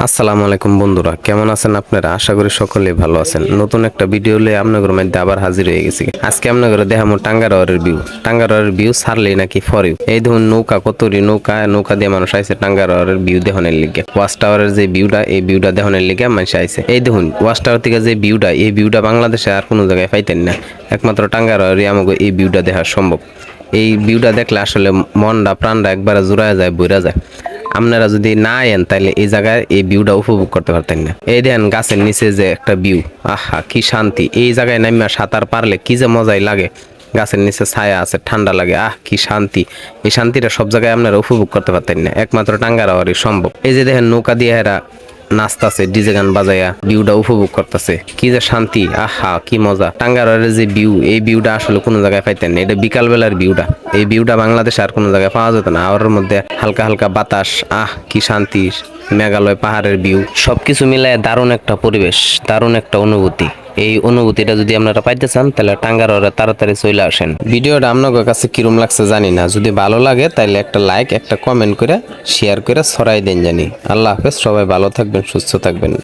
আসসালামু আলাইকুম বন্ধুরা, কেমন আছেন আপনারা? আশা করি সকলেই ভালো আছেন। নতুন একটা ভিডিও নিয়ে আপনাদের মধ্যে আবার হাজির হয়ে গেছি। আজকে আপনাদের দেখাবো টাঙ্গারওয়ারের ভিউ। টাঙ্গারওয়ারের ভিউ ছাড়লেই নাকি ফরিউ। এই ধরুন নৌকা কতরি নৌকা দিয়ে মানুষ আইছে টাঙ্গারওয়ারের ভিউ দেখানোর লিগে। ওয়াচ টাওয়ারের যে ভিউটা, এই ভিউটা দেখানোর লিগে মানুষ আইছে। এই দেখুন ওয়াচ টাওয়ার থেকে যে ভিউটা, এই ভিউটা বাংলাদেশে আর কোনো জায়গায় পাইতেন না। একমাত্র টাঙ্গারওয়ারে আমাকে এই ভিউটা দেখা সম্ভব। এই ভিউটা দেখলে আসলে মনটা প্রাণটা একবারে জোড়ায় যায়, বইরা যায়। আপনারা যদি না আয়েন তাহলে এই জায়গায় এই ভিউটা উপভোগ করতে পারতেন না। এই দেন গাছের নিচে যে একটা ভিউ, আহা কি শান্তি! এই জায়গায় নামিয়া সাঁতার পারলে কি যে মজাই লাগে। গাছের নিচে ছায়া আছে, ঠান্ডা লাগে, আহ কি শান্তি! এই শান্তিটা সব জায়গায় আপনারা উপভোগ করতে পারতেন না, একমাত্র টাঙ্গারওয়ারই সম্ভব। এই যে দেখেন নৌকা দিয়ে এরা নাচতাছে, ডিজে গান বাজাইয়া ভিউটা উপভোগ করতেছে, কি যে শান্তি! আহা কি মজা! টাঙ্গারওয়ারের যে ভিউ, এই ভিউটা আসলে কোনো জায়গায় পাইতেন না। এটা বিকাল বেলার ভিউটা। এই ভিউটা বাংলাদেশে আর কোনো জায়গায় পাওয়া যেত না। আর মধ্যে হালকা হালকা বাতাস, আহ কি শান্তি! মেঘালয় পাহাড়ের ভিউ, সবকিছু মিলায় দারুণ একটা পরিবেশ, দারুণ একটা অনুভূতি। এই অনুভূতিটা যদি আপনারা পাইতে চান তাহলে টাঙ্গারওয়ারে তাড়াতাড়ি চলে আসেন। ভিডিওটা আপনাদের কাছে কিরম লাগছে জানি না, যদি ভালো লাগে তাহলে একটা লাইক একটা কমেন্ট করে শেয়ার করে ছড়াই দেন জানি। আল্লাহ হাফেজ, সবাই ভালো থাকবেন, সুস্থ থাকবেন।